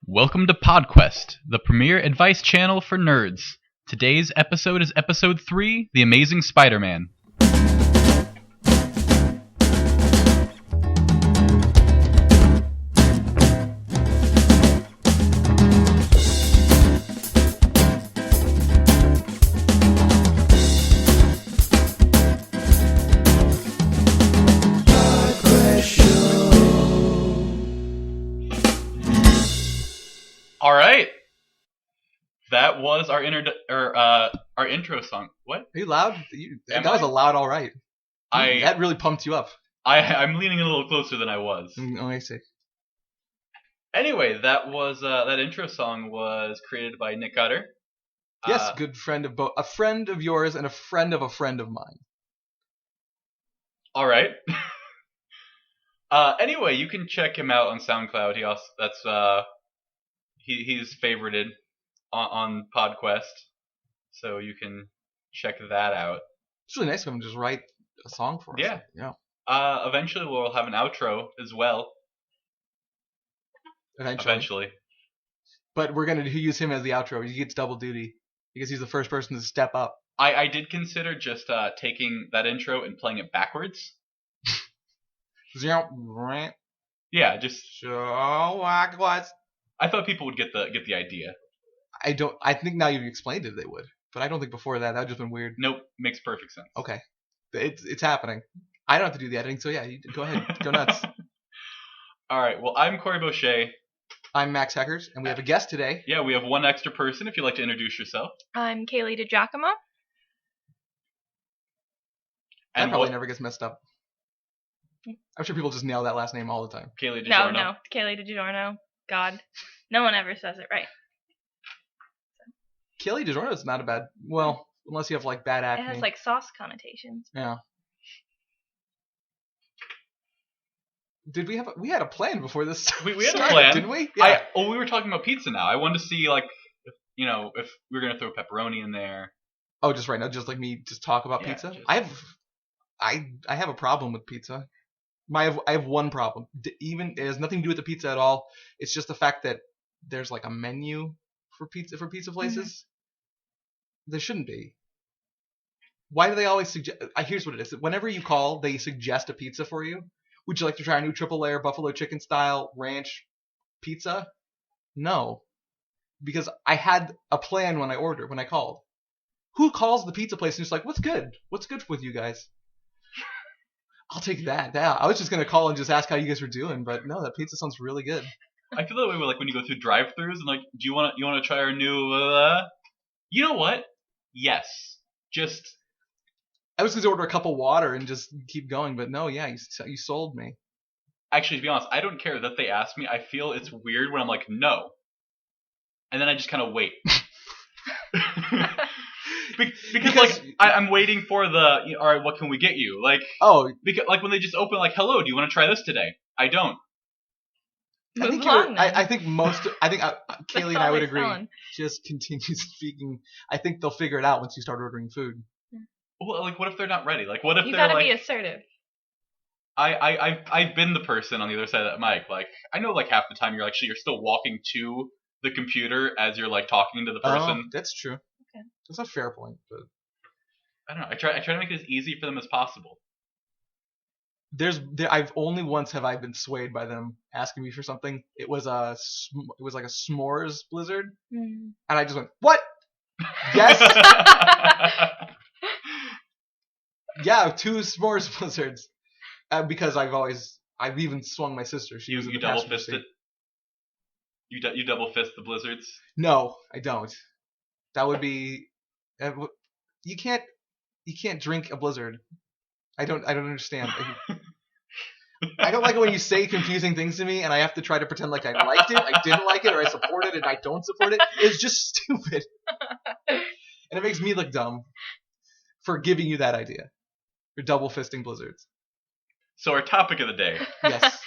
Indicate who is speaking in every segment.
Speaker 1: Welcome to PodQuest, the premier advice channel for nerds. Today's episode is episode 3, The Amazing Spider-Man. All right, that was our intro song. What?
Speaker 2: Are you loud? That was a loud all right. That really pumped you up.
Speaker 1: I'm leaning a little closer than I was.
Speaker 2: Oh, I see.
Speaker 1: Anyway, that was that intro song was created by Nick Utter.
Speaker 2: Yes, good friend of both, a friend of yours and a friend of mine.
Speaker 1: All right. Anyway, you can check him out on SoundCloud. He's favorited on PodQuest, so you can check that out.
Speaker 2: It's really nice of him to just write a song for us.
Speaker 1: Yeah. Eventually we'll have an outro as well. Eventually.
Speaker 2: But we're going to use him as the outro. He gets double duty because he's the first person to step up.
Speaker 1: I did consider just taking that intro and playing it backwards. Yeah, just... I thought people would get the idea.
Speaker 2: I think now you've explained it, they would. But I don't think before that would just been weird.
Speaker 1: Nope, makes perfect sense.
Speaker 2: Okay. It's happening. I don't have to do the editing, so yeah, you go ahead. Go nuts.
Speaker 1: Alright, well, I'm Corey Boucher.
Speaker 2: I'm Max Heckers, and we have a guest today.
Speaker 1: Yeah, we have one extra person, if you'd like to introduce yourself.
Speaker 3: I'm Kaylee DiGiacomo.
Speaker 2: That probably never gets messed up. I'm sure people just nail that last name all the time.
Speaker 1: Kaylee DiGiorno.
Speaker 3: No, Kaylee DiGiorno. God. No one ever says it right.
Speaker 2: Kaylee DiGiorno is not a bad... Well, unless you have, like, bad acne.
Speaker 3: It has, like, sauce connotations.
Speaker 2: Yeah. Did we have... We had a plan before this
Speaker 1: We had a plan.
Speaker 2: Didn't we? Yeah.
Speaker 1: We were talking about pizza now. I wanted to see, like, if we were going to throw pepperoni in there.
Speaker 2: Oh, just right now? Just like me just talk about pizza? I have a problem with pizza. I have one problem. It has nothing to do with the pizza at all. It's just the fact that there's like a menu for pizza places. Mm-hmm. There shouldn't be. Why do they always suggest? Here's what it is. Whenever you call, they suggest a pizza for you. Would you like to try a new triple layer buffalo chicken style ranch pizza? No, because I had a plan when I called. Who calls the pizza place and just like, what's good? What's good with you guys? I'll take that. Yeah, I was just gonna call and just ask how you guys were doing, but no, that pizza sounds really good.
Speaker 1: I feel that way with, like, when you go through drive-thrus and like, do you want to try our new? You know what? Yes. Just.
Speaker 2: I was gonna order a cup of water and just keep going, but no, yeah, you sold me.
Speaker 1: Actually, to be honest, I don't care that they ask me. I feel it's weird when I'm like, no, and then I just kind of wait. Because like I'm waiting for the all right, what can we get you? Like because like when they just open like, hello, do you want to try this today? I don't.
Speaker 2: I think Kaylee and I would agree. Just continue speaking. I think they'll figure it out once you start ordering food.
Speaker 1: Well, like what if they're not ready? Like what if
Speaker 3: you
Speaker 1: they're
Speaker 3: gotta
Speaker 1: like?
Speaker 3: Be assertive.
Speaker 1: I've been the person on the other side of that mic. Like I know like half the time you're still walking to the computer as you're like talking to the person.
Speaker 2: Oh, that's true. Okay. That's a fair point, but
Speaker 1: I don't know. I try to make it as easy for them as possible.
Speaker 2: I've only once have I been swayed by them asking me for something. It was like a s'mores blizzard, and I just went, "What? Yes." Yeah, 2 s'mores blizzards. Because I've even swung my sister. She was in the
Speaker 1: double fisted. You double fist the blizzards?
Speaker 2: No, I don't. That would be. You can't drink a blizzard. I don't understand. I don't like it when you say confusing things to me and I have to try to pretend like I liked it, I didn't like it, or I support it and I don't support it. It's just stupid. And it makes me look dumb for giving you that idea. You're double fisting blizzards.
Speaker 1: So our topic of the day.
Speaker 2: Yes.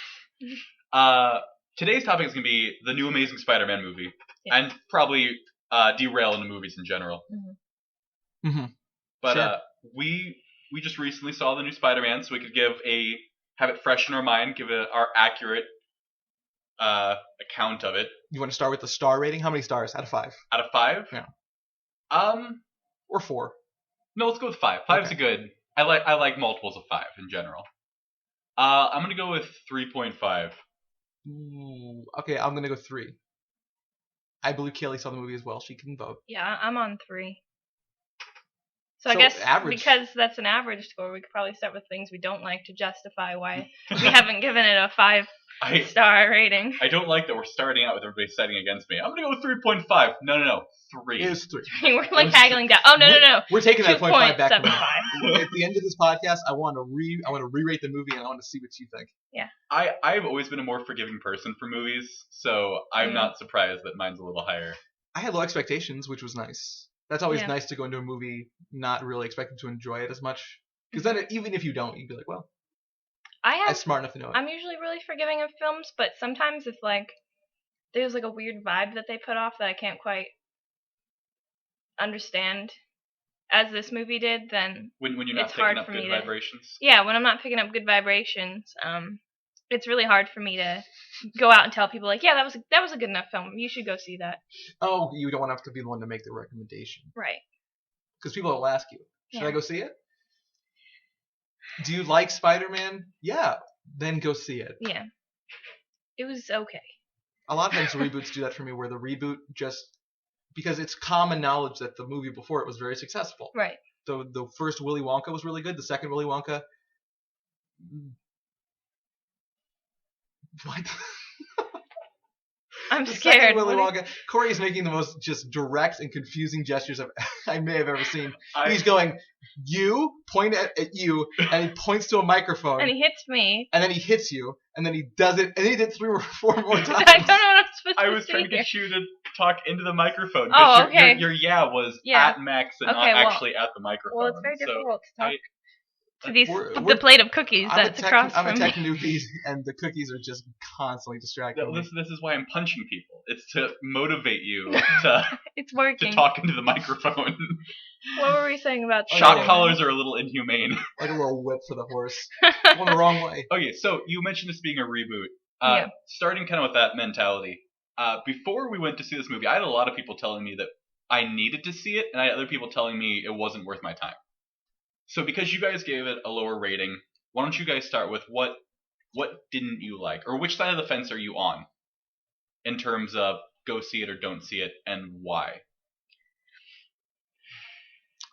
Speaker 1: Today's topic is going to be the new Amazing Spider-Man movie. Yeah. And probably derail into movies in general.
Speaker 2: Mm-hmm. Mm-hmm.
Speaker 1: But
Speaker 2: sure.
Speaker 1: We just recently saw the new Spider-Man, so we could have it fresh in our mind, give it our accurate account of it.
Speaker 2: You want to start with the star rating? How many stars out of 5?
Speaker 1: Out of 5?
Speaker 2: Yeah.
Speaker 1: Or
Speaker 2: 4.
Speaker 1: No, let's go with 5. 5's a good. I like multiples of 5 in general. I'm gonna go with 3.5.
Speaker 2: Ooh, okay, I'm gonna go 3. I believe Kaylee saw the movie as well. She can vote.
Speaker 3: Yeah, I'm on 3. So I guess
Speaker 2: average.
Speaker 3: Because that's an average score, we could probably start with things we don't like to justify why we haven't given it a 5-star rating.
Speaker 1: I don't like that we're starting out with everybody setting against me. I'm gonna go with 3.5. No. 3.
Speaker 2: It was 3.
Speaker 3: We're like haggling down. Oh no.
Speaker 2: We're taking that 0.5 back. At
Speaker 3: the
Speaker 2: end of this podcast, I want to re-rate the movie and I want to see what you think.
Speaker 3: Yeah.
Speaker 1: I've always been a more forgiving person for movies, so I'm not surprised that mine's a little higher. I
Speaker 2: had low expectations, which was nice. That's always nice to go into a movie not really expecting to enjoy it as much. Because then even if you don't, you'd be like, well, I'm smart enough to know it.
Speaker 3: I'm usually really forgiving of films, but sometimes if there's a weird vibe that they put off that I can't quite understand as this movie did, then
Speaker 1: when you're not picking up good vibrations.
Speaker 3: Yeah, when I'm not picking up good vibrations, it's really hard for me to go out and tell people yeah, that was a good enough film. You should go see that.
Speaker 2: Oh, you don't want to have to be the one to make the recommendation.
Speaker 3: Right.
Speaker 2: Because people will ask you, should I go see it? Do you like Spiderman? Yeah. Then go see it.
Speaker 3: Yeah. It was okay.
Speaker 2: A lot of times reboots do that for me, where the reboot just... Because it's common knowledge that the movie before it was very successful.
Speaker 3: Right.
Speaker 2: The first Willy Wonka was really good. The second Willy Wonka... What?
Speaker 3: I'm scared.
Speaker 2: Willy Wonka. Corey is making the most just direct and confusing gestures I may have ever seen. He's going, you, point at you, and he points to a microphone.
Speaker 3: And he hits me.
Speaker 2: And then he hits you, and then he does it, and he did 3 or 4 more times.
Speaker 3: I don't know what I'm supposed to do.
Speaker 1: I was trying to get you to talk into the microphone.
Speaker 3: Oh, okay.
Speaker 1: Your was at Max and not actually at the microphone.
Speaker 3: Well, it's very difficult to talk. To the plate of cookies that's across from me.
Speaker 2: I'm a tech newbie, and the cookies are just constantly distracting me.
Speaker 1: This is why I'm punching people. It's to motivate you to
Speaker 3: it's working.
Speaker 1: To talk into the microphone.
Speaker 3: What were we saying about
Speaker 1: shock collars are a little inhumane.
Speaker 2: Like a little whip for the horse. Going the wrong way.
Speaker 1: Okay, so you mentioned this being a reboot. Starting kind of with that mentality. Before we went to see this movie, I had a lot of people telling me that I needed to see it, and I had other people telling me it wasn't worth my time. So because you guys gave it a lower rating, why don't you guys start with what didn't you like? Or which side of the fence are you on in terms of go see it or don't see it, and why?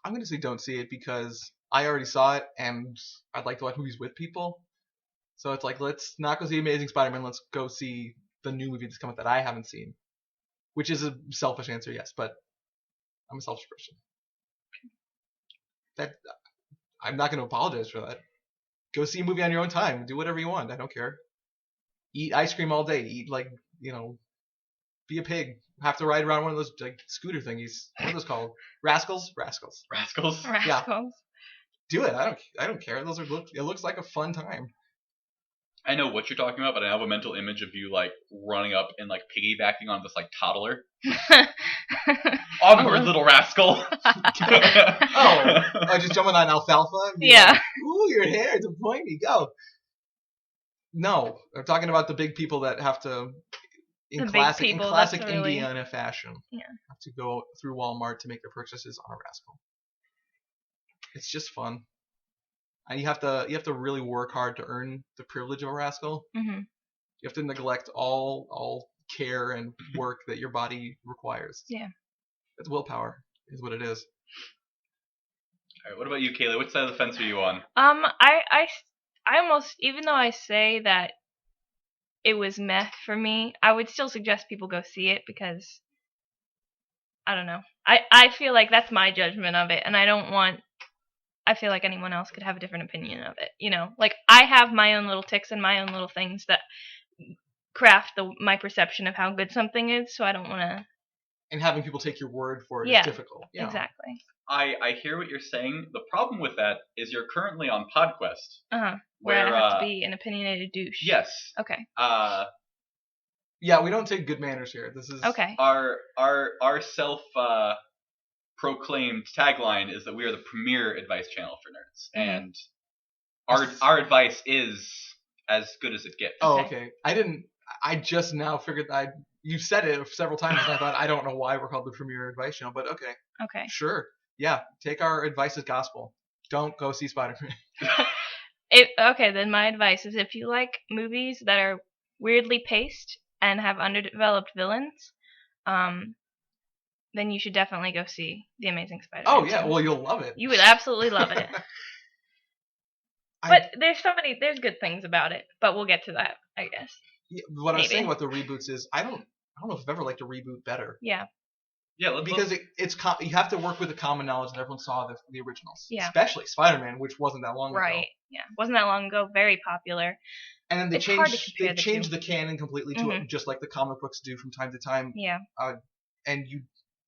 Speaker 2: I'm going to say don't see it because I already saw it, and I'd like to watch movies with people. So it's let's not go see Amazing Spider-Man, let's go see the new movie that's come out that I haven't seen. Which is a selfish answer, yes, but I'm a selfish person. I'm not going to apologize for that. Go see a movie on your own time. Do whatever you want. I don't care. Eat ice cream all day. Eat be a pig. Have to ride around one of those scooter thingies. What are those called? Rascals?
Speaker 1: Rascals.
Speaker 3: Yeah.
Speaker 2: Do it. I don't care. It looks like a fun time.
Speaker 1: I know what you're talking about, but I have a mental image of you running up and piggybacking on this toddler. Onward, little rascal.
Speaker 2: Just jumping on alfalfa?
Speaker 3: Yeah.
Speaker 2: Ooh, your hair, it's a pointy, go. No, I'm talking about the big people that have to, in classic Indiana fashion, have to go through Walmart to make their purchases on a rascal. It's just fun. And you have to really work hard to earn the privilege of a rascal.
Speaker 3: Mm-hmm.
Speaker 2: You have to neglect all care and work that your body requires.
Speaker 3: Yeah.
Speaker 2: It's willpower, is what it is.
Speaker 1: All right, what about you, Kaylee? Which side of the fence are you on?
Speaker 3: I almost, even though I say that it was meh for me, I would still suggest people go see it because, I don't know. I feel like that's my judgment of it, and I feel like anyone else could have a different opinion of it, I have my own little tics and my own little things that craft my perception of how good something is, so I don't want to...
Speaker 2: And having people take your word for it is difficult.
Speaker 3: Yeah, exactly.
Speaker 1: I hear what you're saying. The problem with that is you're currently on PodQuest.
Speaker 3: Where I have to be an opinionated douche.
Speaker 1: Yes.
Speaker 3: Okay.
Speaker 2: Yeah, we don't take good manners here. This is...
Speaker 3: Okay.
Speaker 1: Our self... proclaimed tagline is that we are the premier advice channel for nerds, and our advice is as good as it gets.
Speaker 2: Oh, okay. I didn't I just now figured that you said it several times, and I thought, I don't know why we're called the Premier Advice Channel, but okay.
Speaker 3: Okay.
Speaker 2: Sure. Yeah, take our advice as gospel. Don't go see Spider-Man.
Speaker 3: Okay, then my advice is if you like movies that are weirdly paced and have underdeveloped villains, then you should definitely go see The Amazing Spider-Man.
Speaker 2: Oh, yeah, well, you'll love it.
Speaker 3: You would absolutely love it. But there's good things about it, but we'll get to that, I guess.
Speaker 2: Yeah, what I was saying about the reboots is I don't know if I've ever liked a reboot better.
Speaker 3: Yeah.
Speaker 1: Yeah,
Speaker 2: because you have to work with the common knowledge that everyone saw the originals.
Speaker 3: Yeah.
Speaker 2: Especially Spider-Man, which wasn't that long ago.
Speaker 3: Right. Yeah. Wasn't that long ago. Very popular.
Speaker 2: And then they changed the canon completely to it, just like the comic books do from time to time.
Speaker 3: Yeah.
Speaker 2: And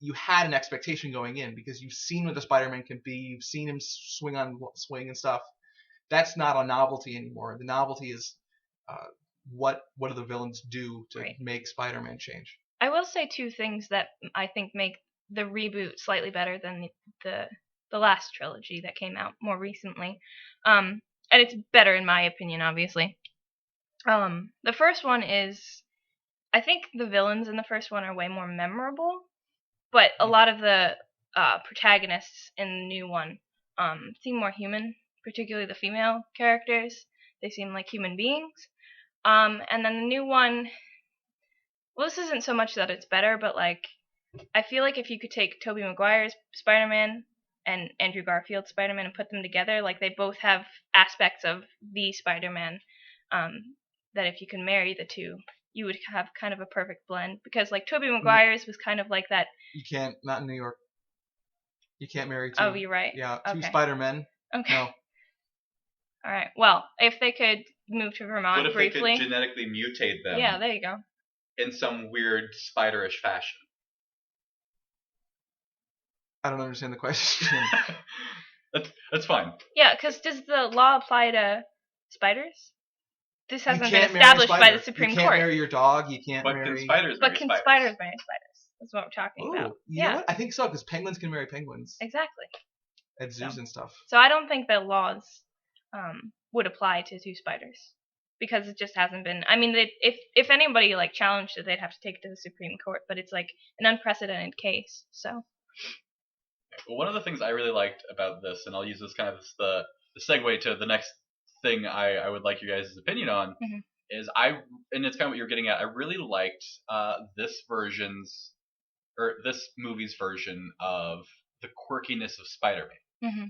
Speaker 2: you had an expectation going in because you've seen what the Spider-Man can be. You've seen him swing and stuff. That's not a novelty anymore. The novelty is what do the villains do to make Spider-Man change.
Speaker 3: I will say two things that I think make the reboot slightly better than the last trilogy that came out more recently. And it's better in my opinion, obviously. The first one is, I think the villains in the first one are way more memorable, but a lot of the protagonists in the new one seem more human, particularly the female characters. They seem like human beings. And then the new one, well, this isn't so much that it's better, but like I feel like if you could take Toby McGuire's Spider-Man and Andrew Garfield's Spider-Man and put them together, like they both have aspects of the Spider-Man that if you can marry the two, you would have kind of a perfect blend. Because like Toby Maguire's was kind of like that.
Speaker 2: You can't, not in New York. You can't marry two.
Speaker 3: Oh, you're right.
Speaker 2: Yeah, two Spider-Men.
Speaker 3: Okay.
Speaker 2: No.
Speaker 3: All right. Well, if they could move to Vermont
Speaker 1: briefly. What if they could genetically mutate them?
Speaker 3: Yeah, there you go.
Speaker 1: In some weird spiderish fashion.
Speaker 2: I don't understand the question.
Speaker 1: That's fine.
Speaker 3: Yeah, because does the law apply to spiders? This hasn't been established by the Supreme Court.
Speaker 2: You can't marry your dog. You can't marry.
Speaker 1: Can spiders
Speaker 3: marry spiders? That's what we're talking about.
Speaker 2: You know what? I think so, because penguins can marry penguins.
Speaker 3: Exactly.
Speaker 2: At zoos and stuff.
Speaker 3: So I don't think that laws would apply to two spiders. Because it just hasn't been. I mean, if anybody like challenged it, they'd have to take it to the Supreme Court. But it's like an unprecedented case. So.
Speaker 1: Well, one of the things I really liked about this, and I'll use this kind of as the segue to the next thing I would like you guys' opinion on, is and it's kind of what you're getting at. I really liked this movie's version of the quirkiness of Spider-Man.
Speaker 3: Mm-hmm.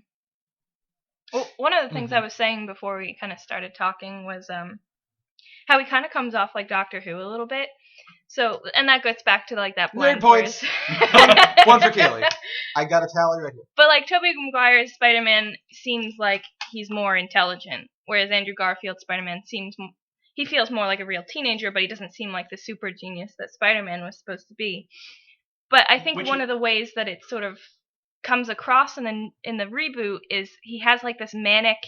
Speaker 3: Well, one of the things I was saying before we kind of started talking was how he kind of comes off like Doctor Who a little bit. So, and that gets back to like that blend.
Speaker 2: Nerd points. one for Kaylee. I got a tally right here.
Speaker 3: But like Tobey Maguire's Spider-Man seems like he's more intelligent, whereas Andrew Garfield's Spider-Man he feels more like a real teenager, but he doesn't seem like the super genius that Spider-Man was supposed to be. But I think one of the ways that it sort of comes across in the reboot is he has like this manic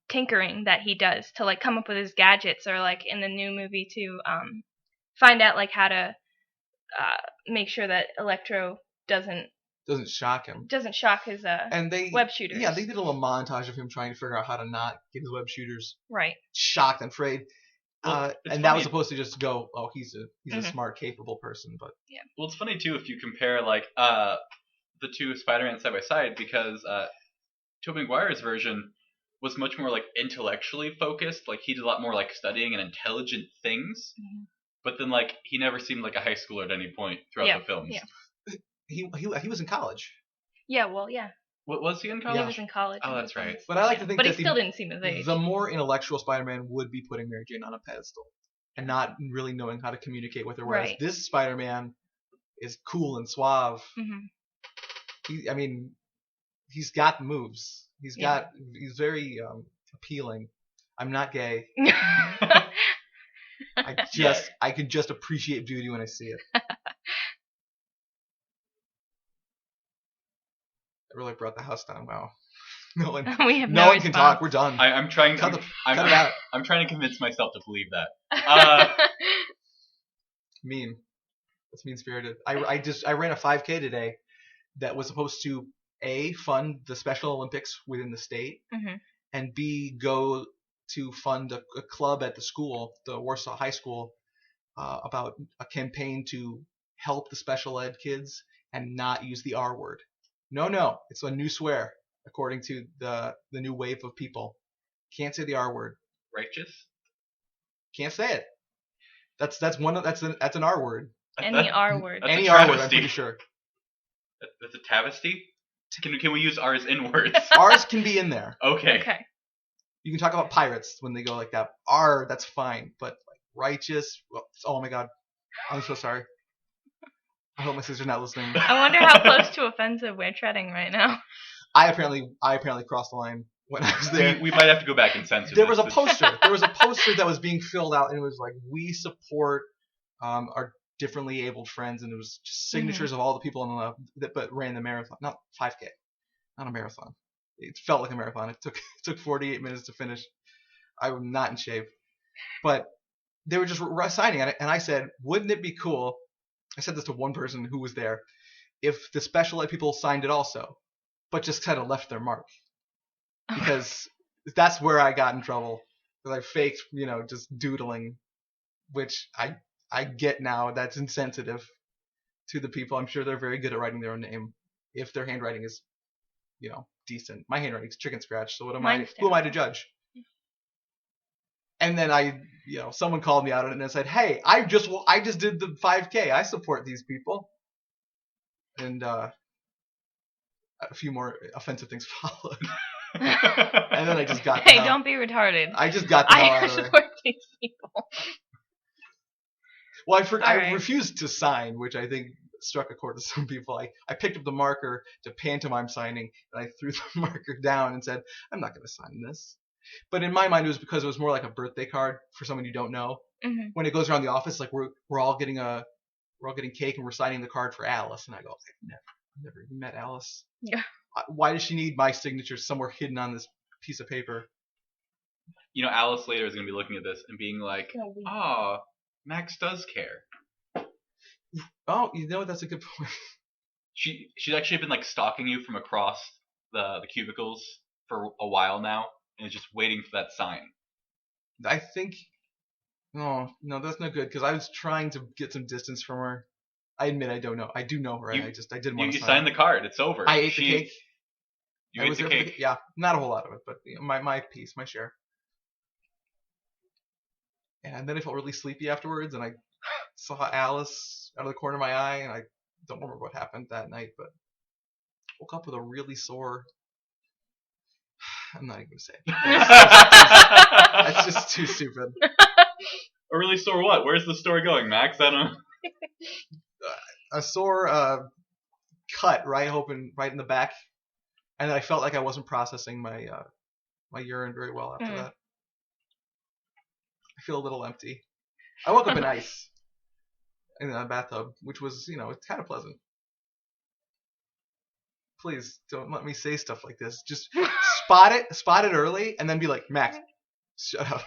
Speaker 3: tinkering that he does to like come up with his gadgets, or like in the new movie to find out like how to make sure that Electro doesn't
Speaker 2: shock him.
Speaker 3: Doesn't shock his web shooters.
Speaker 2: Yeah, they did a little montage of him trying to figure out how to not get his web shooters shocked and afraid. Well, and that was supposed to just go, oh, he's a smart, capable person, but
Speaker 3: yeah.
Speaker 1: Well, it's funny too if you compare like the two Spider-Man side by side, because Tobey Maguire's version was much more like intellectually focused. Like he did a lot more like studying and intelligent things. Mm-hmm. But then like he never seemed like a high schooler at any point throughout the films.
Speaker 3: Yeah.
Speaker 2: He was in college.
Speaker 3: Yeah, well, yeah.
Speaker 1: What was he in college?
Speaker 3: He was in college.
Speaker 1: Oh, that's right.
Speaker 2: But I like to think
Speaker 3: that he still didn't seem his age.
Speaker 2: The more intellectual Spider-Man would be putting Mary Jane on a pedestal and not really knowing how to communicate with her. Whereas this Spider-Man is cool and suave. Mm-hmm. He's got moves. He's very appealing. I'm not gay. I can just appreciate beauty when I see it. I really brought the house down. Wow. No one can talk. We're done.
Speaker 1: I'm trying to convince myself to believe that.
Speaker 2: Mean. That's mean-spirited. I ran a 5K today that was supposed to A, fund the Special Olympics within the state, and B, go to fund a club at the school, the Warsaw High School, about a campaign to help the special ed kids and not use the R word. No, it's a new swear according to the new wave of people. Can't say the R word.
Speaker 1: Righteous?
Speaker 2: Can't say it. That's an R word.
Speaker 3: Any R word.
Speaker 2: Any R word, I'm pretty sure.
Speaker 1: That's a travesty? Can we use R's in words?
Speaker 2: R's can be in there.
Speaker 1: Okay.
Speaker 2: You can talk about pirates when they go like that. R, that's fine. But like righteous, oh my god. I'm so sorry. I hope my sister's not listening.
Speaker 3: I wonder how close to offensive we're treading right now.
Speaker 2: I apparently crossed the line when I was there.
Speaker 1: We might have to go back and censor
Speaker 2: There was a poster. There was a poster that was being filled out, and it was like, we support our differently abled friends, and it was just signatures of all the people in that ran the marathon. Not 5K. Not a marathon. It felt like a marathon. It took 48 minutes to finish. I'm not in shape. But they were just signing it, and I said, wouldn't it be cool, I said this to one person who was there, if the special ed people signed it also, but just kind of left their mark. Because that's where I got in trouble. Because I faked, just doodling, which I get now. That's insensitive to the people. I'm sure they're very good at writing their own name if their handwriting is, decent. My handwriting's chicken scratch, so who am I to judge? And then someone called me out on it and said, "Hey, I just did the 5K. I support these people." And a few more offensive things followed. And then I just got
Speaker 3: Hey, don't be retarded.
Speaker 2: I just got the hell out of there.
Speaker 3: I support these people.
Speaker 2: Well, I refused to sign, which I think struck a chord with some people. I picked up the marker to pantomime signing, and I threw the marker down and said, "I'm not going to sign this." But in my mind, it was because it was more like a birthday card for someone you don't know. Mm-hmm. When it goes around the office, like we're all getting cake and we're signing the card for Alice, and I go, I've never even met Alice.
Speaker 3: Yeah.
Speaker 2: Why does she need my signature somewhere hidden on this piece of paper?
Speaker 1: Alice later is going to be looking at this and being like, "Oh, Max does care."
Speaker 2: Oh, that's a good point.
Speaker 1: She's actually been like stalking you from across the cubicles for a while now, and is just waiting for that sign.
Speaker 2: I think, no, that's not good because I was trying to get some distance from her. I admit I don't know. I do know her. I didn't want to sign.
Speaker 1: You signed the card. It's over.
Speaker 2: I ate the cake.
Speaker 1: You ate the cake.
Speaker 2: Yeah, not a whole lot of it, but my piece, my share. And then I felt really sleepy afterwards, and I saw Alice out of the corner of my eye, and I don't remember what happened that night, but woke up with a really sore. I'm not even going to say it. That's just too stupid.
Speaker 1: A really sore what? Where's the story going, Max? I don't know.
Speaker 2: A sore cut right in the back, and I felt like I wasn't processing my urine very well after that. I feel a little empty. I woke up in ice in a bathtub, which was, it's kind of pleasant. Please don't let me say stuff like this. Just spot it early, and then be like, Max, shut up.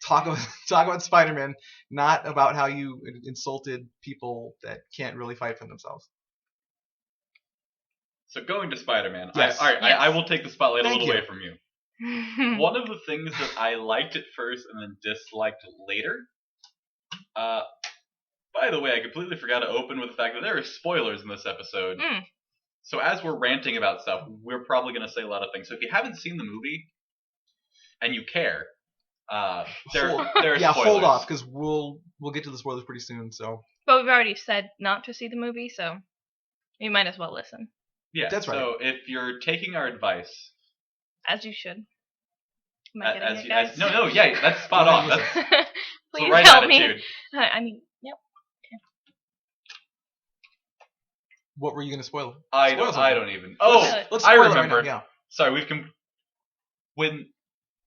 Speaker 2: Talk about Spiderman, not about how you insulted people that can't really fight for themselves.
Speaker 1: So going to Spiderman,
Speaker 2: yes.
Speaker 1: I will take the spotlight
Speaker 2: Thank
Speaker 1: a little
Speaker 2: you.
Speaker 1: away from you. One of the things that I liked at first and then disliked later. By the way, I completely forgot to open with the fact that there are spoilers in this episode. So as we're ranting about stuff, we're probably going to say a lot of things. So if you haven't seen the movie and you care, there are spoilers.
Speaker 2: Hold off because we'll get to the spoilers pretty soon. So,
Speaker 3: but we've already said not to see the movie, so you might as well listen.
Speaker 2: Yeah, that's right.
Speaker 1: So if you're taking our advice,
Speaker 3: as you should.
Speaker 1: No, that's spot on. That's
Speaker 3: please
Speaker 1: the right
Speaker 3: help
Speaker 1: attitude.
Speaker 3: Me. I mean, yep. Okay.
Speaker 2: What were you going to spoil?
Speaker 1: I don't even. Oh,
Speaker 2: let's
Speaker 1: I
Speaker 2: spoil
Speaker 1: remember.
Speaker 2: Right now, yeah.
Speaker 1: Sorry, when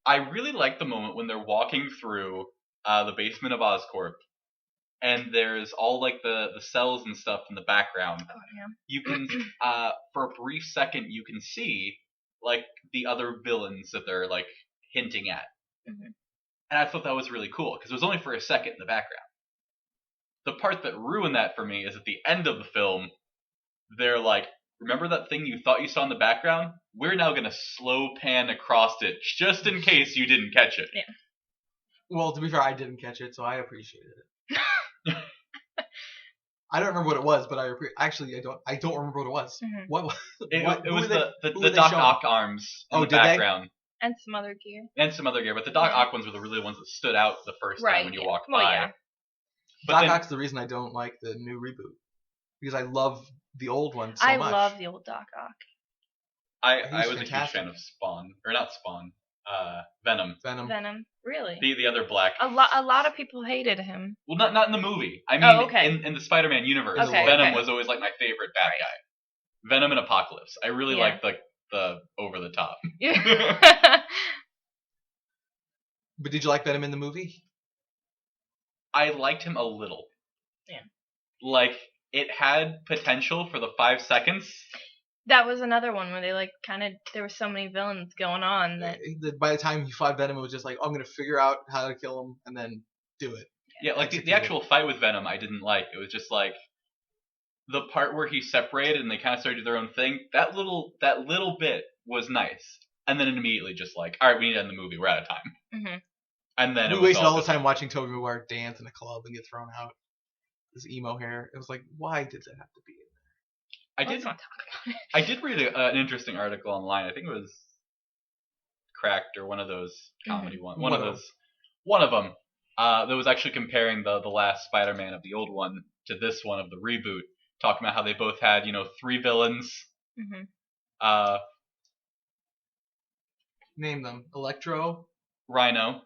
Speaker 1: I really like the moment when they're walking through the basement of Oscorp, and there's all like the cells and stuff in the background.
Speaker 3: Oh yeah.
Speaker 1: You can for a brief second you can see like the other villains that they're like hinting at. Mm-hmm. And I thought that was really cool because it was only for a second in the background. The part that ruined that for me is at the end of the film, they're like remember that thing you thought you saw in the background? We're now going to slow pan across it, just in case you didn't catch it.
Speaker 3: Yeah.
Speaker 2: Well, to be fair, I didn't catch it, so I appreciated it. I don't remember what it was, but I don't remember what it was.
Speaker 3: Mm-hmm.
Speaker 2: What?
Speaker 1: It was the Doc Ock arms in the background.
Speaker 3: And some other gear.
Speaker 1: But the Doc Ock ones were the really ones that stood out the first time when you walked by.
Speaker 3: Yeah.
Speaker 1: But
Speaker 2: Doc Ock's the reason I don't like the new reboot. Because I love the old one so much.
Speaker 3: I love the old Doc Ock.
Speaker 1: I was a huge fan of Spawn. Or not Spawn. Venom.
Speaker 3: Venom. Really?
Speaker 1: The other black.
Speaker 3: A lot of people hated him.
Speaker 1: Well, not in the movie. I mean,
Speaker 3: okay.
Speaker 1: in the Spider-Man universe, Venom was always like my favorite bad guy. Venom and Apocalypse. I really liked the over the top.
Speaker 2: But did you like Venom in the movie?
Speaker 1: I liked him a little.
Speaker 3: Yeah.
Speaker 1: Like, it had potential for the 5 seconds.
Speaker 3: That was another one where they there were so many villains going on that
Speaker 2: by the time he fought Venom, it was just like, oh, I'm gonna figure out how to kill him and then do it.
Speaker 1: Yeah, like the actual fight with Venom, I didn't like. It was just like the part where he separated and they kind of started to do their own thing. That little bit was nice, and then it immediately just like, all right, we need to end the movie. We're out of time.
Speaker 3: Mm-hmm.
Speaker 1: And then
Speaker 2: we wasted all the time watching Toby McGuire dance in a club and get thrown out. His emo hair. It was like, why did that have to be in there?
Speaker 3: Let's not talk about it.
Speaker 1: I did read an interesting article online. I think it was Cracked or one of those comedy ones. One of them. That was actually comparing the last Spider-Man of the old one to this one of the reboot, talking about how they both had 3 villains.
Speaker 3: Mm-hmm.
Speaker 2: Name them. Electro.
Speaker 1: Rhino.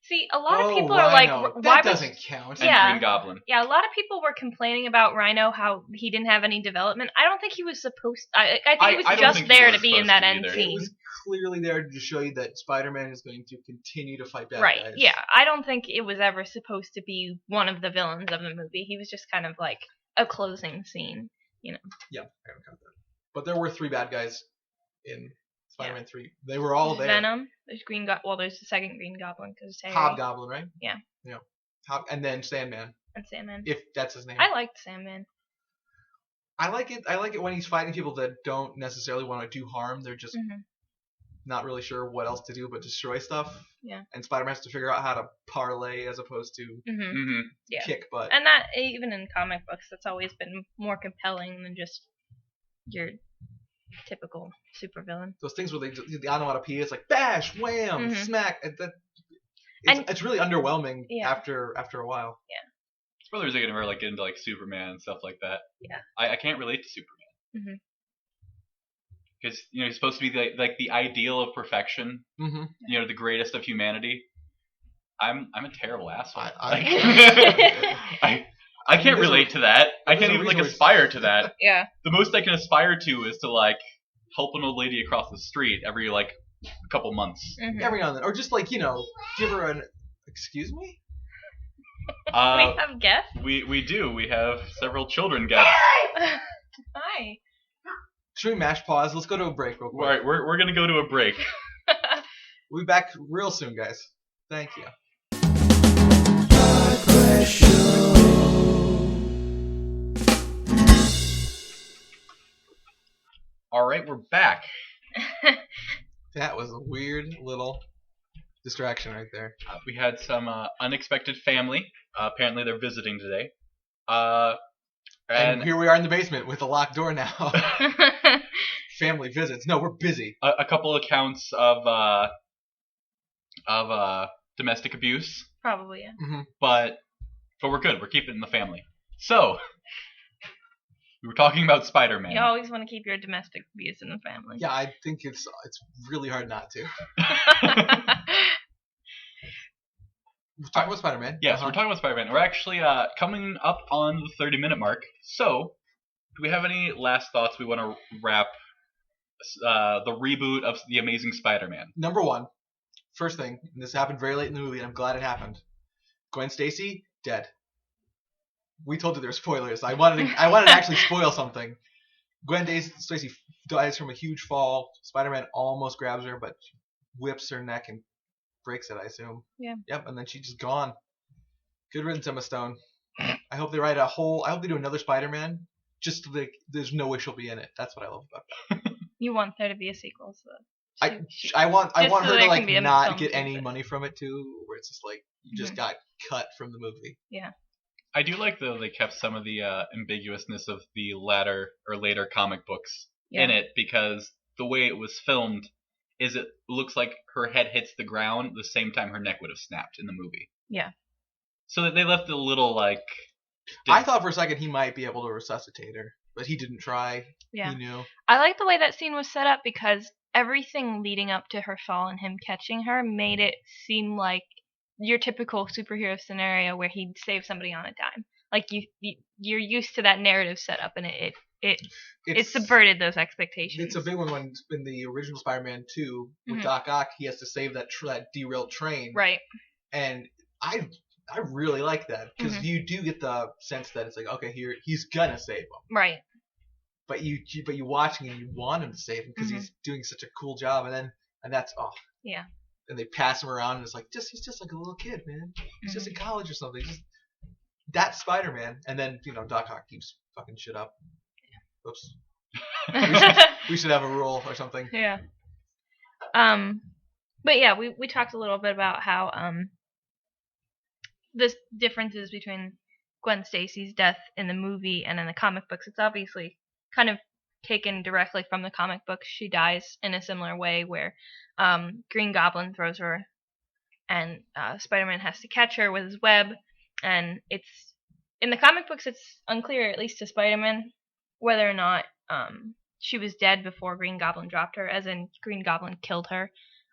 Speaker 3: See, a lot of people are like,
Speaker 2: why doesn't count?
Speaker 1: And Green Goblin.
Speaker 3: Yeah, a lot of people were complaining about Rhino, how he didn't have any development. I don't think he was supposed. I think he was just there to be in that end scene.
Speaker 2: It was clearly there to show you that Spider-Man is going to continue to fight bad guys.
Speaker 3: Right. Yeah, I don't think it was ever supposed to be one of the villains of the movie. He was just kind of like a closing scene,
Speaker 2: Yeah, I haven't count that. But there were 3 bad guys in Spider-Man 3. They were all there.
Speaker 3: Venom. There's there's the second Green Goblin because it's
Speaker 2: Hobgoblin, right?
Speaker 3: Yeah.
Speaker 2: And then Sandman.
Speaker 3: And Sandman.
Speaker 2: If that's his name.
Speaker 3: I liked Sandman.
Speaker 2: I like it when he's fighting people that don't necessarily want to do harm. They're just not really sure what else to do but destroy stuff.
Speaker 3: Yeah. And
Speaker 2: Spider-Man has to figure out how to parlay as opposed to kick butt.
Speaker 3: And that, even in comic books, that's always been more compelling than just your typical supervillain.
Speaker 2: Those things where they the onomatopoeia, it's like bash, wham, smack. It's really underwhelming after a while.
Speaker 3: Yeah.
Speaker 1: It's probably they're gonna get into like Superman and stuff like that.
Speaker 3: Yeah.
Speaker 1: I can't relate to Superman. Because he's supposed to be the ideal of perfection. The greatest of humanity. I'm a terrible asshole. I can't relate to that. I can't even aspire to that.
Speaker 3: Yeah.
Speaker 1: The most I can aspire to is to help an old lady across the street every a couple months.
Speaker 2: Every now and then, or just give her an excuse me.
Speaker 3: We have guests.
Speaker 1: We do. We have several children guests.
Speaker 3: Hi.
Speaker 2: Should we mash pause? Let's go to a break real quick.
Speaker 1: All right, we're gonna go to a break.
Speaker 2: We'll be back real soon, guys. Thank you.
Speaker 1: All right, we're back.
Speaker 2: That was a weird little distraction right there.
Speaker 1: We had some unexpected family. Apparently, they're visiting today.
Speaker 2: And here we are in the basement with a locked door now. Family visits. No, we're busy.
Speaker 1: A couple accounts of domestic abuse.
Speaker 3: Probably, yeah.
Speaker 1: But we're good. We're keeping it in the family. So. We were talking about Spider-Man.
Speaker 3: You always want to keep your domestic abuse in the family.
Speaker 2: Yeah, I think it's really hard not to. We're talking about Spider-Man.
Speaker 1: Yes, we're talking about Spider-Man. We're actually coming up on the 30-minute mark. So, do we have any last thoughts we want to wrap the reboot of The Amazing Spider-Man?
Speaker 2: Number 1, first thing, and this happened very late in the movie, and I'm glad it happened. Gwen Stacy, dead. We told you there were spoilers. I wanted to actually spoil something. Gwen Stacy dies from a huge fall. Spider-Man almost grabs her, but whips her neck and breaks it, I assume.
Speaker 3: Yeah.
Speaker 2: Yep, and then she's just gone. Good riddance, Emma Stone. I hope they do another Spider-Man just like there's no way she'll be in it. That's what I love about that.
Speaker 3: You want there to be a sequel, so
Speaker 2: I want her to like not get any
Speaker 3: season.
Speaker 2: money from it too, where it's just like you just got cut from the movie.
Speaker 3: Yeah.
Speaker 1: I do like though they kept some of the ambiguousness of the later comic books in it, because the way it was filmed is it looks like her head hits the ground the same time her neck would have snapped in the movie.
Speaker 3: Yeah.
Speaker 1: So that they left it a little like.
Speaker 2: I thought for a second he might be able to resuscitate her, but he didn't try.
Speaker 3: Yeah.
Speaker 2: He knew.
Speaker 3: I like the way that scene was set up because everything leading up to her fall and him catching her made it seem like your typical superhero scenario where he'd save somebody on a dime. Like you're used to that narrative setup, and it subverted those expectations.
Speaker 2: It's a big one when in the original Spider-Man 2 with Doc Ock, he has to save that derailed train.
Speaker 3: Right.
Speaker 2: And I really like that because you do get the sense that it's like, okay, here he's gonna save him.
Speaker 3: Right.
Speaker 2: But you watching and you want him to save him because he's doing such a cool job, and that's
Speaker 3: Yeah. And
Speaker 2: they pass him around and it's like he's just like a little kid, man. He's just in college or something. That's Spider-Man. And then Doc Ock keeps fucking shit up. Oops. we should have a rule or something.
Speaker 3: Yeah. But yeah, we talked a little bit about how the differences between Gwen Stacy's death in the movie and in the comic books. It's obviously kind of taken directly from the comic books. She dies in a similar way where Green Goblin throws her and Spider-Man has to catch her with his web. And it's in the comic books it's unclear, at least to Spider-Man, whether or not she was dead before Green Goblin dropped her, as in Green Goblin killed her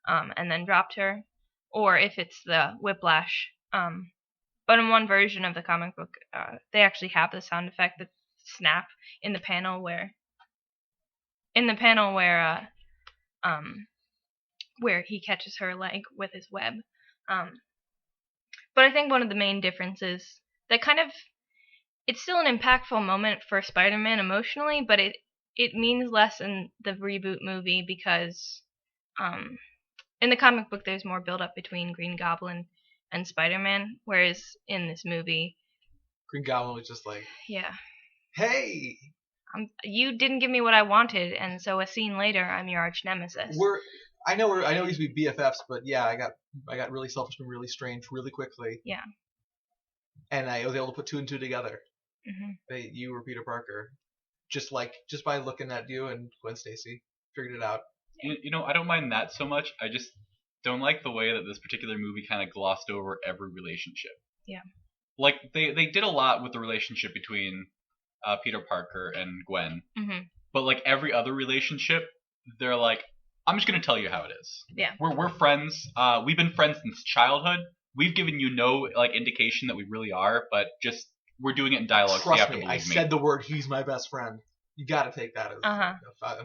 Speaker 3: and then dropped her, or if it's the whiplash. But in one version of the comic book, they actually have the sound effect, the snap, in the panel where he catches her leg with his web. But I think one of the main differences that it's still an impactful moment for Spider-Man emotionally, but it means less in the reboot movie because in the comic book there's more build up between Green Goblin and Spider-Man, whereas in this movie
Speaker 2: Green Goblin was just like,
Speaker 3: yeah,
Speaker 2: hey,
Speaker 3: you didn't give me what I wanted, and so a scene later I'm your arch nemesis.
Speaker 2: I know we used to be BFFs, but yeah, I got really selfish and really strange really quickly.
Speaker 3: Yeah.
Speaker 2: And I was able to put two and two together. That you were Peter Parker, just by looking at you and Gwen Stacy, figured it out.
Speaker 1: I don't mind that so much. I just don't like the way that this particular movie kind of glossed over every relationship.
Speaker 3: Yeah.
Speaker 1: Like they did a lot with the relationship between Peter Parker and Gwen, but like every other relationship, they're like, I'm just gonna tell you how it is.
Speaker 3: Yeah.
Speaker 1: We're friends. We've been friends since childhood. We've given you no indication that we really are, but just we're doing it in dialogue.
Speaker 2: Trust
Speaker 1: so you have
Speaker 2: me,
Speaker 1: to
Speaker 2: I said the word. He's my best friend. You got to take that as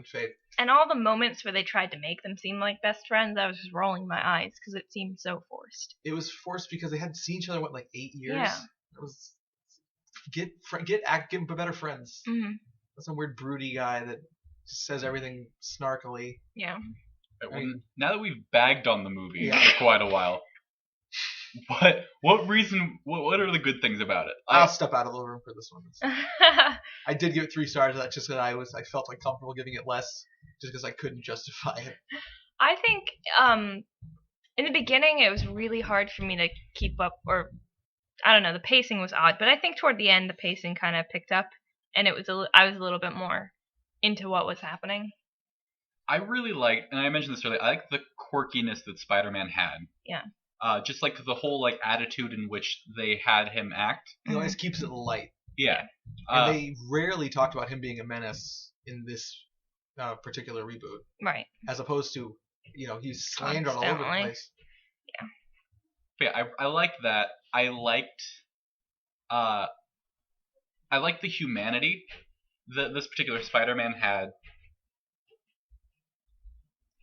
Speaker 2: faith.
Speaker 3: And all the moments where they tried to make them seem like best friends, I was just rolling my eyes because it seemed so forced.
Speaker 2: It was forced because they hadn't seen each other in 8 years.
Speaker 3: Yeah.
Speaker 2: It was get better friends. That's some weird broody guy that says everything snarkily.
Speaker 3: Yeah.
Speaker 1: Now that we've bagged on the movie for quite a while, what are the good things about it?
Speaker 2: I'll step out of the room for this one. I did give it 3 stars. That's just that I felt uncomfortable giving it less, just because I couldn't justify it.
Speaker 3: I think in the beginning it was really hard for me to keep up, or I don't know, the pacing was odd. But I think toward the end the pacing kind of picked up, and I was a little bit more into what was happening.
Speaker 1: I really liked, and I mentioned this earlier, I like the quirkiness that Spider-Man had.
Speaker 3: Yeah.
Speaker 1: Just the whole attitude in which they had him act.
Speaker 2: He always keeps it light.
Speaker 1: Yeah.
Speaker 2: And they rarely talked about him being a menace in this particular reboot.
Speaker 3: Right.
Speaker 2: As opposed to, he's slandered all over the place.
Speaker 3: Yeah.
Speaker 1: But yeah, I liked that. I liked the humanity that this particular Spider-Man had.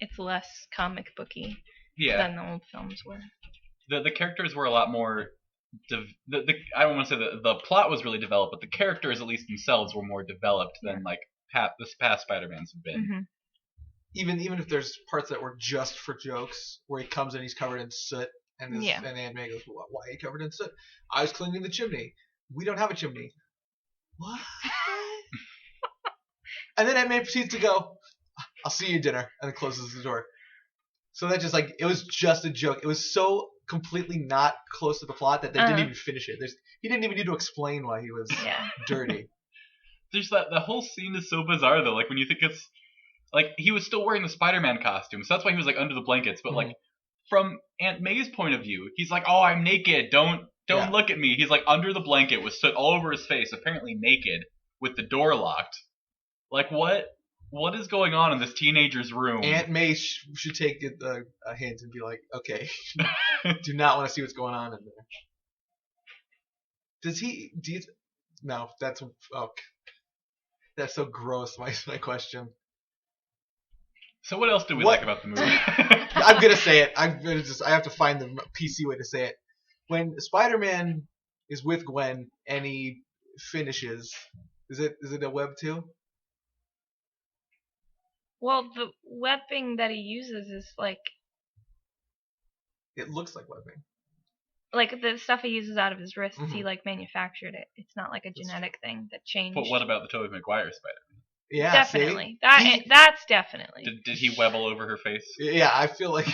Speaker 3: It's less comic booky than the old films were.
Speaker 1: The characters were a lot more. I don't want to say the plot was really developed, but the characters, at least themselves, were more developed than this past Spider-Mans have been.
Speaker 2: Even if there's parts that were just for jokes, where he comes in, he's covered in soot, and Aunt May goes, "Why are you covered in soot?" I was cleaning the chimney. We don't have a chimney. What? And then Aunt May proceeds to go, I'll see you at dinner, and then closes the door. So that just it was just a joke. It was so completely not close to the plot that they didn't even finish it. He didn't even need to explain why he was dirty.
Speaker 1: There's the whole scene is so bizarre though. Like when you think it's he was still wearing the Spider-Man costume, so that's why he was under the blankets. But from Aunt May's point of view, he's like, "Oh, I'm naked. Don't look at me." He's under the blanket with soot all over his face, apparently naked, with the door locked. What is going on in this teenager's room? Aunt May
Speaker 2: should take a hint and be like, okay, do not want to see what's going on in there. No, that's so gross, my question.
Speaker 1: So what else do we like about the movie?
Speaker 2: I'm going to say it. I have to find the PC way to say it. When Spider-Man is with Gwen and he finishes, is it a web too?
Speaker 3: Well, the webbing that he uses is
Speaker 2: it looks like webbing.
Speaker 3: The stuff he uses out of his wrists, he manufactured it. It's not a genetic thing that changed.
Speaker 1: But what about the Toby McGuire Spider-Man?
Speaker 2: Yeah,
Speaker 3: definitely. That's definitely.
Speaker 1: Did he web all over her face?
Speaker 2: Yeah, I feel like.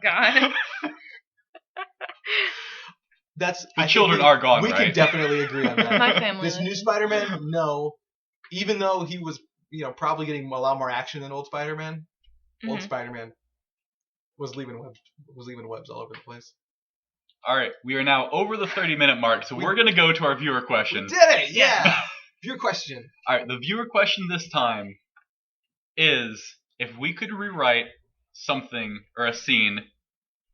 Speaker 3: God.
Speaker 1: Children are gone.
Speaker 2: We can definitely agree on that.
Speaker 3: My family.
Speaker 2: This new Spider-Man, no. Even though he was, probably getting a lot more action than old Spider-Man. Old Spider-Man was leaving webs all over the place.
Speaker 1: All right, we are now over the 30-minute mark, so we're going to go to our viewer question.
Speaker 2: We did it, yeah. Viewer question.
Speaker 1: All right, the viewer question this time is, if we could rewrite something or a scene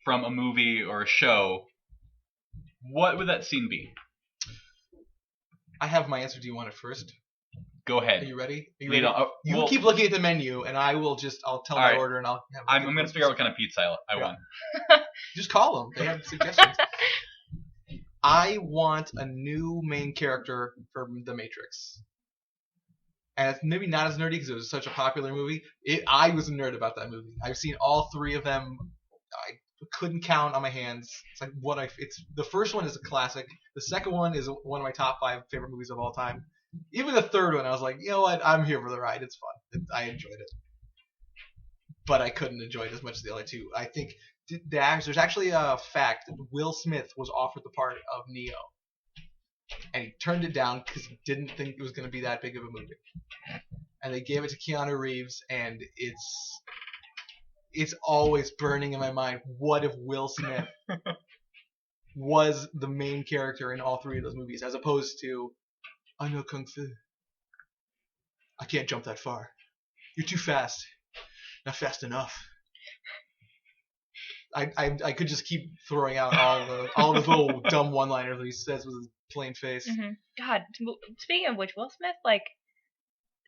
Speaker 1: from a movie or a show, what would that scene be?
Speaker 2: I have my answer. Do you want it first?
Speaker 1: Go ahead.
Speaker 2: Are you ready? You keep looking at the menu, and I'll tell my order, and
Speaker 1: I'm going to figure out what kind of pizza I want.
Speaker 2: Just call them. They have suggestions. I want a new main character for The Matrix. And it's maybe not as nerdy because it was such a popular movie. I was a nerd about that movie. I've seen all three of them. I couldn't count on my hands. It's the first one is a classic. The second one is one of my top 5 favorite movies of all time. Even the third one, I was like, you know what? I'm here for the ride. It's fun. I enjoyed it. But I couldn't enjoy it as much as the other two. I think there's actually a fact that Will Smith was offered the part of Neo. And he turned it down because he didn't think it was going to be that big of a movie. And they gave it to Keanu Reeves, and it's always burning in my mind. What if Will Smith was the main character in all three of those movies, as opposed to, I know Kung Fu. I can't jump that far. You're too fast. Not fast enough. I could just keep throwing out all the little dumb one-liners that he says with his plain face.
Speaker 3: Mm-hmm. God, speaking of which, Will Smith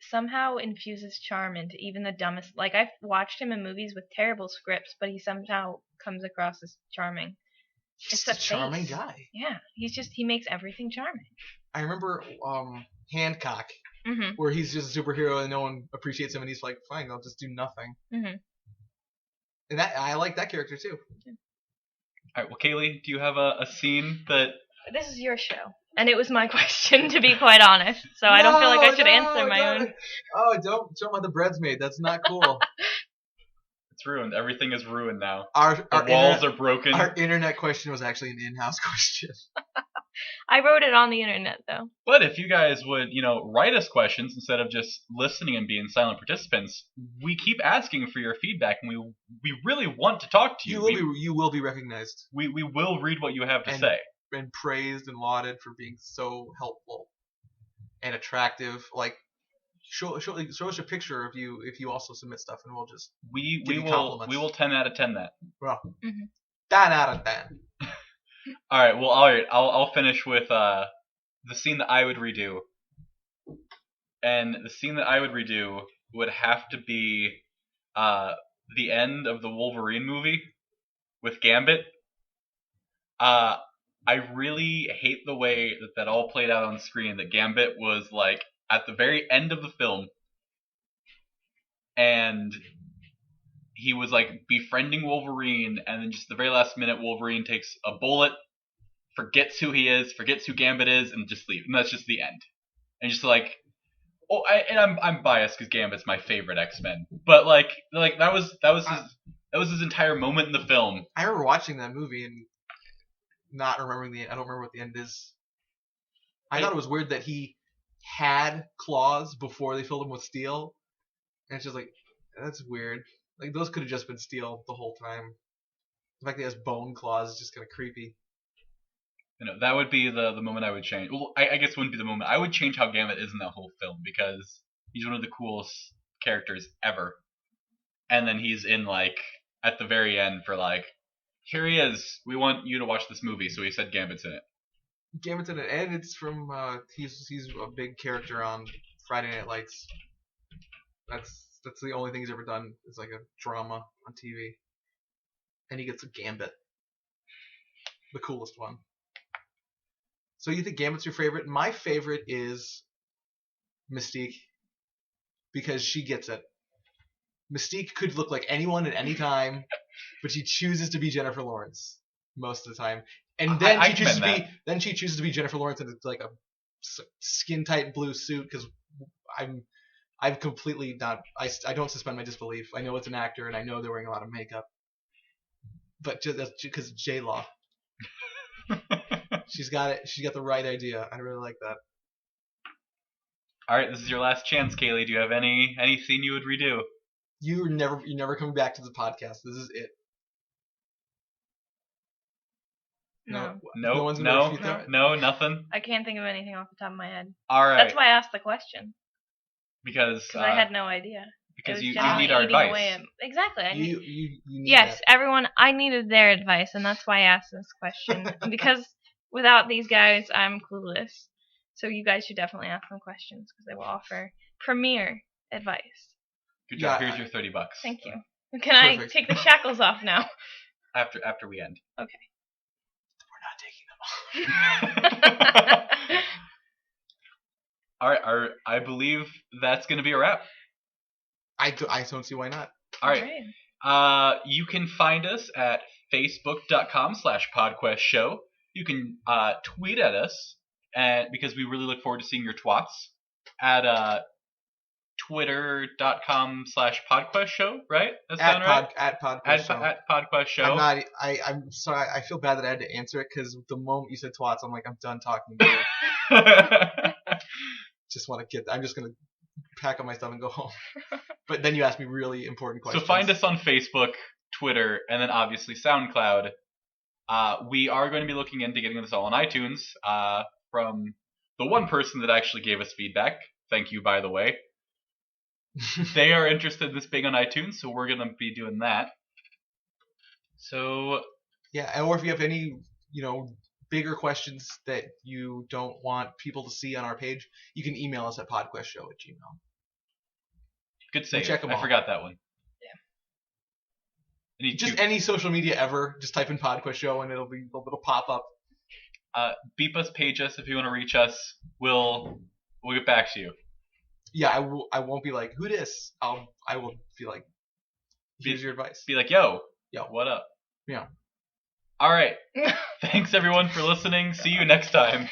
Speaker 3: somehow infuses charm into even the dumbest. I've watched him in movies with terrible scripts, but he somehow comes across as charming.
Speaker 2: It's a charming guy.
Speaker 3: Yeah, he makes everything charming.
Speaker 2: I remember Hancock, where he's just a superhero and no one appreciates him, and he's like, fine, I'll just do nothing. Mm-hmm. And I like that character too.
Speaker 1: All right, well, Kaylee, do you have a scene that...
Speaker 3: This is your show, and it was my question, to be quite honest, so I don't feel like I should answer my own.
Speaker 2: Oh, don't show me how the bread's made. That's not cool.
Speaker 1: It's ruined. Everything is ruined now.
Speaker 2: Our
Speaker 1: walls are broken.
Speaker 2: Our internet question was actually an in-house question.
Speaker 3: I wrote it on the internet, though.
Speaker 1: But if you guys would, write us questions instead of just listening and being silent participants, we keep asking for your feedback, and we really want to talk to you.
Speaker 2: You will be recognized.
Speaker 1: We will read what you have to say.
Speaker 2: And praised and lauded for being so helpful and attractive. Show us a picture of you if you also submit stuff, and we'll just
Speaker 1: we will 10 out of 10 that.
Speaker 2: Well, 10 out of 10.
Speaker 1: All right. I'll finish with the scene that I would redo, and the scene that I would redo would have to be the end of the Wolverine movie with Gambit. I really hate the way that all played out on screen. That Gambit was at the very end of the film, and he was befriending Wolverine, and then just the very last minute, Wolverine takes a bullet, forgets who he is, forgets who Gambit is, and just leaves. And that's just the end. And just I'm biased because Gambit's my favorite X-Men, but like that was his entire moment in the film.
Speaker 2: I remember watching that movie and not remembering I don't remember what the end is. I thought it was weird that he had claws before they filled him with steel, and it's just like, that's weird. Like those could have just been steel the whole time. The fact that he has bone claws is just kind of creepy.
Speaker 1: That would be the moment I would change. Well, I guess it wouldn't be the moment. I would change how Gambit is in that whole film because he's one of the coolest characters ever. And then he's in like at the very end for like, here he is. We want you to watch this movie. So he said Gambit's in it.
Speaker 2: Gambit's in it, and it's from he's a big character on Friday Night Lights. That's the only thing he's ever done. It's like a drama on TV, and he gets a Gambit, the coolest one. So you think Gambit's your favorite? My favorite is Mystique because she gets it. Mystique could look like anyone at any time, but she chooses to be Jennifer Lawrence most of the time. And then she chooses to be Jennifer Lawrence in like a skin tight blue suit because I'm completely not. I don't suspend my disbelief. I know it's an actor and I know they're wearing a lot of makeup, but that's because J-Law. She's got it. She's got the right idea. I really like that.
Speaker 1: All right, this is your last chance, Kaylee. Do you have any scene you would redo?
Speaker 2: You're never coming back to the podcast. This is it.
Speaker 3: No,
Speaker 1: nothing.
Speaker 3: I can't think of anything off the top of my head.
Speaker 1: All right.
Speaker 3: That's why I asked the question.
Speaker 1: Because
Speaker 3: I had no idea.
Speaker 1: Because you need our advice.
Speaker 3: Exactly.
Speaker 2: You need
Speaker 3: yes,
Speaker 2: that.
Speaker 3: everyone. I needed their advice, and that's why I asked this question. Because without these guys, I'm clueless. So you guys should definitely ask them questions because they will offer premier advice.
Speaker 1: Good job. Here's your $30.
Speaker 3: Thank you. Can I take the shackles off now?
Speaker 1: After we end.
Speaker 3: Okay.
Speaker 2: We're not taking them off.
Speaker 1: All right. I believe that's going to be a wrap.
Speaker 2: I don't see why not.
Speaker 1: All right. You can find us at facebook.com/PodQuest show. You can tweet at us, and because we really look forward to seeing your twats, at twitter.com/PodQuest show, right? That's right?
Speaker 2: At PodQuest show.
Speaker 1: At PodQuest show.
Speaker 2: I'm sorry. I feel bad that I had to answer it because the moment you said twats, I'm like, I'm done talking to you. I'm just going to pack up my stuff and go home. But then you asked me really important questions.
Speaker 1: So find us on Facebook, Twitter, and then obviously SoundCloud. We are going to be looking into getting this all on iTunes from the one person that actually gave us feedback. Thank you, by the way. They are interested in this being on iTunes, so we're going to be doing that. So
Speaker 2: yeah, or if you have any, bigger questions that you don't want people to see on our page, you can email us at podquestshow@gmail.com.
Speaker 1: Good save.
Speaker 2: We'll check them all.
Speaker 1: I forgot that one.
Speaker 2: Yeah. Any social media ever, just type in PodQuest Show and it'll pop up.
Speaker 1: Beep us, page us if you want to reach us. We'll get back to you.
Speaker 2: Yeah, I won't be like, who dis? I will be like, here's your advice.
Speaker 1: Be like, yo, what up?
Speaker 2: Yeah.
Speaker 1: All right. Thanks everyone for listening. See you next time.